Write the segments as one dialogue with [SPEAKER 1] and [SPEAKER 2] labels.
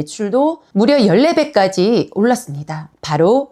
[SPEAKER 1] 매출도 무려 14배까지 올랐습니다. 바로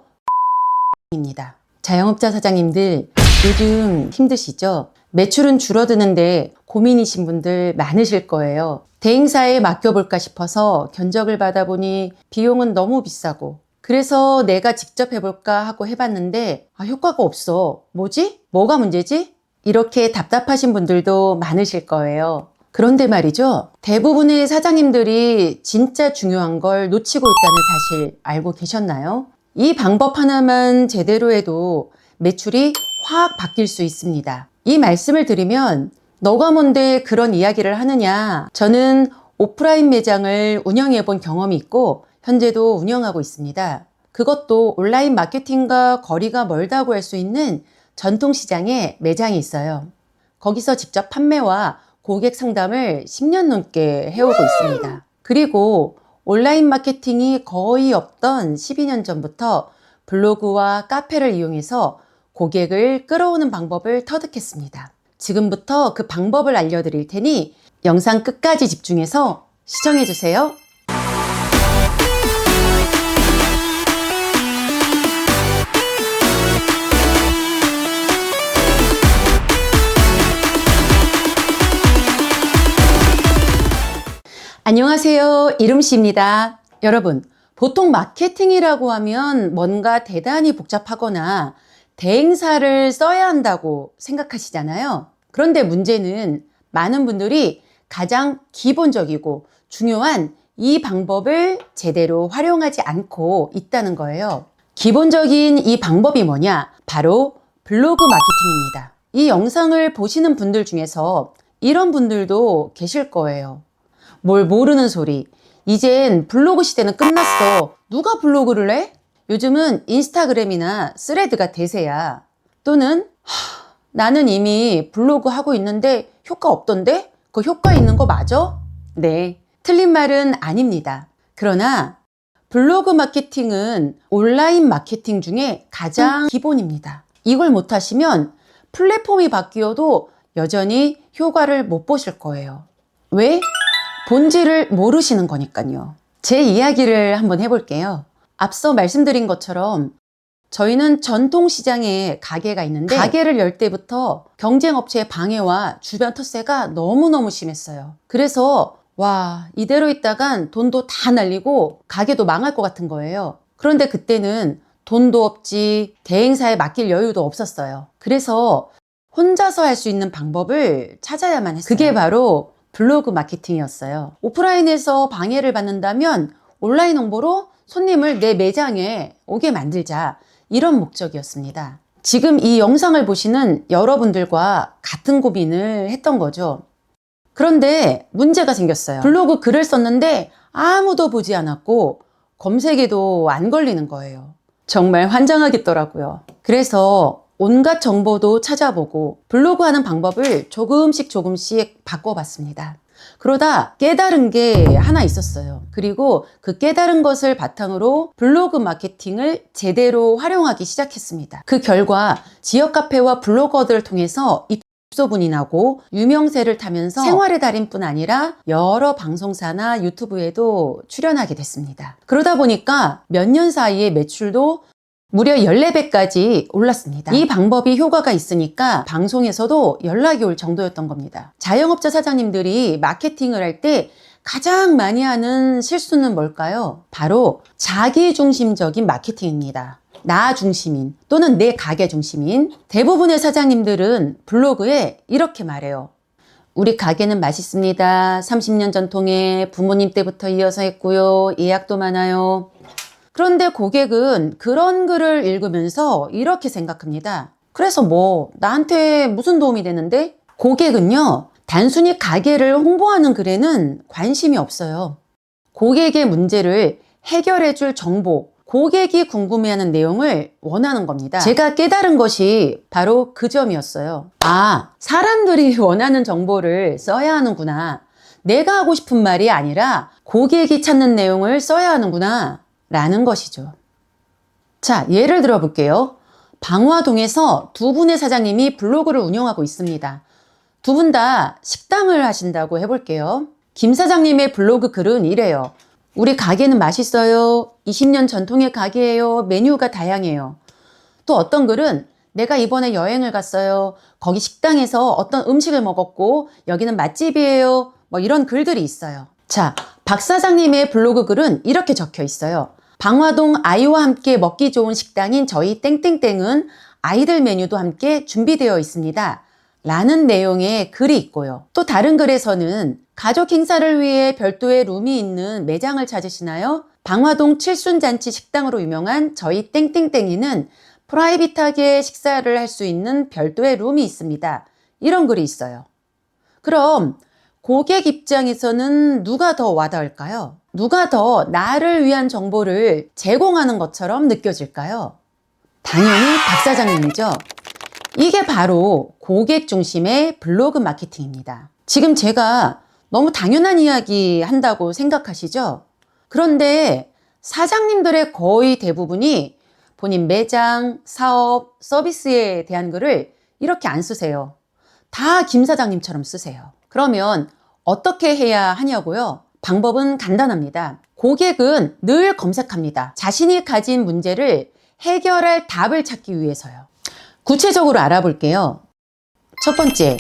[SPEAKER 1] 입니다. 자영업자 사장님들 요즘 힘드시죠? 매출은 줄어드는데 고민이신 분들 많으실 거예요. 대행사에 맡겨볼까 싶어서 견적을 받아보니 비용은 너무 비싸고 그래서 내가 직접 해볼까 하고 해봤는데 효과가 없어. 뭐지? 뭐가 문제지? 이렇게 답답하신 분들도 많으실 거예요. 그런데 말이죠. 대부분의 사장님들이 진짜 중요한 걸 놓치고 있다는 사실 알고 계셨나요? 이 방법 하나만 제대로 해도 매출이 확 바뀔 수 있습니다. 이 말씀을 드리면 너가 뭔데 그런 이야기를 하느냐. 저는 오프라인 매장을 운영해 본 경험이 있고 현재도 운영하고 있습니다. 그것도 온라인 마케팅과 거리가 멀다고 할 수 있는 전통시장에 매장이 있어요. 거기서 직접 판매와 고객 상담을 10년 넘게 해오고 있습니다. 그리고 온라인 마케팅이 거의 없던 12년 전부터 블로그와 카페를 이용해서 고객을 끌어오는 방법을 터득했습니다. 지금부터 그 방법을 알려드릴 테니 영상 끝까지 집중해서 시청해주세요. 안녕하세요. 이름씨입니다. 여러분, 보통 마케팅이라고 하면 뭔가 대단히 복잡하거나 대행사를 써야 한다고 생각하시잖아요. 그런데 문제는 많은 분들이 가장 기본적이고 중요한 이 방법을 제대로 활용하지 않고 있다는 거예요. 기본적인 이 방법이 뭐냐? 바로 블로그 마케팅입니다. 이 영상을 보시는 분들 중에서 이런 분들도 계실 거예요. 뭘 모르는 소리. 이젠 블로그 시대는 끝났어. 누가 블로그를 해? 요즘은 인스타그램이나 스레드가 대세야. 또는 나는 이미 블로그 하고 있는데 효과 없던데? 그 효과 있는 거 맞아? 네, 틀린 말은 아닙니다. 그러나 블로그 마케팅은 온라인 마케팅 중에 가장 기본입니다. 이걸 못하시면 플랫폼이 바뀌어도 여전히 효과를 못 보실 거예요. 왜? 본질을 모르시는 거니까요. 제 이야기를 한번 해볼게요. 앞서 말씀드린 것처럼 저희는 전통시장에 가게가 있는데 가게를 열 때부터 경쟁업체의 방해와 주변 텃세가 너무너무 심했어요. 그래서 와, 이대로 있다간 돈도 다 날리고 가게도 망할 것 같은 거예요. 그런데 그때는 돈도 없지 대행사에 맡길 여유도 없었어요. 그래서 혼자서 할 수 있는 방법을 찾아야만 했어요. 그게 바로 블로그 마케팅이었어요. 오프라인에서 방해를 받는다면 온라인 홍보로 손님을 내 매장에 오게 만들자. 이런 목적이었습니다. 지금 이 영상을 보시는 여러분들과 같은 고민을 했던 거죠. 그런데 문제가 생겼어요. 블로그 글을 썼는데 아무도 보지 않았고 검색에도 안 걸리는 거예요. 정말 환장하겠더라고요. 그래서 온갖 정보도 찾아보고 블로그 하는 방법을 조금씩 바꿔봤습니다. 그러다 깨달은 게 하나 있었어요. 그리고 그 깨달은 것을 바탕으로 블로그 마케팅을 제대로 활용하기 시작했습니다. 그 결과 지역 카페와 블로거들을 통해서 입소문이 나고 유명세를 타면서 생활의 달인뿐 아니라 여러 방송사나 유튜브에도 출연하게 됐습니다. 그러다 보니까 몇 년 사이에 매출도 무려 14배까지 올랐습니다. 이 방법이 효과가 있으니까 방송에서도 연락이 올 정도였던 겁니다. 자영업자 사장님들이 마케팅을 할 때 가장 많이 하는 실수는 뭘까요? 바로 자기중심적인 마케팅입니다. 나 중심인 또는 내 가게 중심인 대부분의 사장님들은 블로그에 이렇게 말해요. 우리 가게는 맛있습니다. 30년 전통에 부모님 때부터 이어서 했고요. 예약도 많아요. 그런데 고객은 그런 글을 읽으면서 이렇게 생각합니다. 그래서 뭐 나한테 무슨 도움이 되는데? 고객은요, 단순히 가게를 홍보하는 글에는 관심이 없어요. 고객의 문제를 해결해 줄 정보, 고객이 궁금해하는 내용을 원하는 겁니다. 제가 깨달은 것이 바로 그 점이었어요. 아, 사람들이 원하는 정보를 써야 하는구나. 내가 하고 싶은 말이 아니라 고객이 찾는 내용을 써야 하는구나. 라는 것이죠. 자, 예를 들어 볼게요. 방화동에서 두 분의 사장님이 블로그를 운영하고 있습니다. 두 분 다 식당을 하신다고 해볼게요. 김 사장님의 블로그 글은 이래요. 우리 가게는 맛있어요. 20년 전통의 가게예요. 메뉴가 다양해요. 또 어떤 글은 내가 이번에 여행을 갔어요. 거기 식당에서 어떤 음식을 먹었고 여기는 맛집이에요. 뭐 이런 글들이 있어요. 자, 박 사장님의 블로그 글은 이렇게 적혀 있어요. 방화동 아이와 함께 먹기 좋은 식당인 저희 땡땡땡은 아이들 메뉴도 함께 준비되어 있습니다. 라는 내용의 글이 있고요. 또 다른 글에서는 가족 행사를 위해 별도의 룸이 있는 매장을 찾으시나요? 방화동 칠순잔치 식당으로 유명한 저희 땡땡땡이는 프라이빗하게 식사를 할 수 있는 별도의 룸이 있습니다. 이런 글이 있어요. 그럼 고객 입장에서는 누가 더 와닿을까요? 누가 더 나를 위한 정보를 제공하는 것처럼 느껴질까요? 당연히 박 사장님이죠. 이게 바로 고객 중심의 블로그 마케팅입니다. 지금 제가 너무 당연한 이야기 한다고 생각하시죠? 그런데 사장님들의 거의 대부분이 본인 매장, 사업, 서비스에 대한 글을 이렇게 안 쓰세요. 다 김 사장님처럼 쓰세요. 그러면 어떻게 해야 하냐고요? 방법은 간단합니다. 고객은 늘 검색합니다. 자신이 가진 문제를 해결할 답을 찾기 위해서요. 구체적으로 알아볼게요. 첫 번째,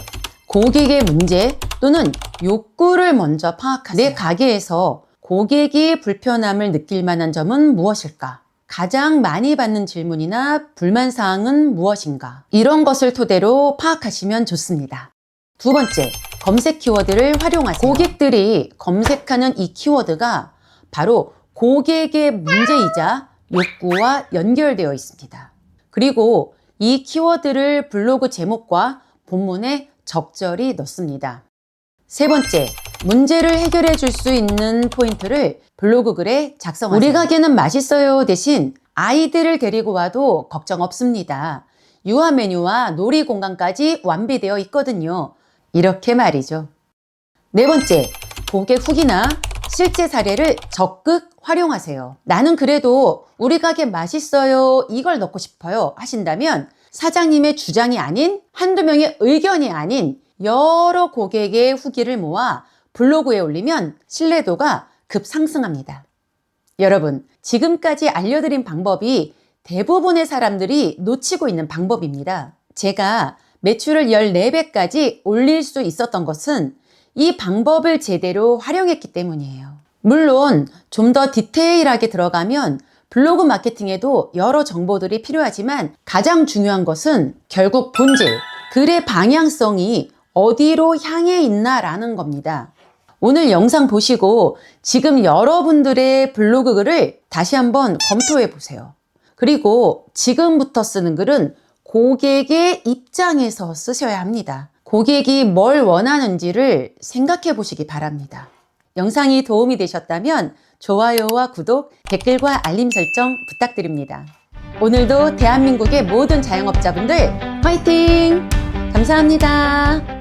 [SPEAKER 1] 고객의 문제 또는 욕구를 먼저 파악하세요. 내 가게에서 고객이 불편함을 느낄 만한 점은 무엇일까? 가장 많이 받는 질문이나 불만사항은 무엇인가? 이런 것을 토대로 파악하시면 좋습니다. 두 번째, 검색 키워드를 활용하세요. 고객들이 검색하는 이 키워드가 바로 고객의 문제이자 욕구와 연결되어 있습니다. 그리고 이 키워드를 블로그 제목과 본문에 적절히 넣습니다. 세 번째, 문제를 해결해 줄 수 있는 포인트를 블로그 글에 작성하세요. 우리 가게는 맛있어요 대신 아이들을 데리고 와도 걱정 없습니다. 유아 메뉴와 놀이 공간까지 완비되어 있거든요. 이렇게 말이죠. 네 번째, 고객 후기나 실제 사례를 적극 활용하세요. 나는 그래도 우리 가게 맛있어요 이걸 넣고 싶어요 하신다면 사장님의 주장이 아닌 한두 명의 의견이 아닌 여러 고객의 후기를 모아 블로그에 올리면 신뢰도가 급상승합니다. 여러분, 지금까지 알려드린 방법이 대부분의 사람들이 놓치고 있는 방법입니다. 제가 매출을 14배까지 올릴 수 있었던 것은 이 방법을 제대로 활용했기 때문이에요. 물론 좀 더 디테일하게 들어가면 블로그 마케팅에도 여러 정보들이 필요하지만 가장 중요한 것은 결국 본질, 글의 방향성이 어디로 향해 있나라는 겁니다. 오늘 영상 보시고 지금 여러분들의 블로그 글을 다시 한번 검토해 보세요. 그리고 지금부터 쓰는 글은 고객의 입장에서 쓰셔야 합니다. 고객이 뭘 원하는지를 생각해 보시기 바랍니다. 영상이 도움이 되셨다면 좋아요와 구독, 댓글과 알림 설정 부탁드립니다. 오늘도 대한민국의 모든 자영업자분들 화이팅! 감사합니다.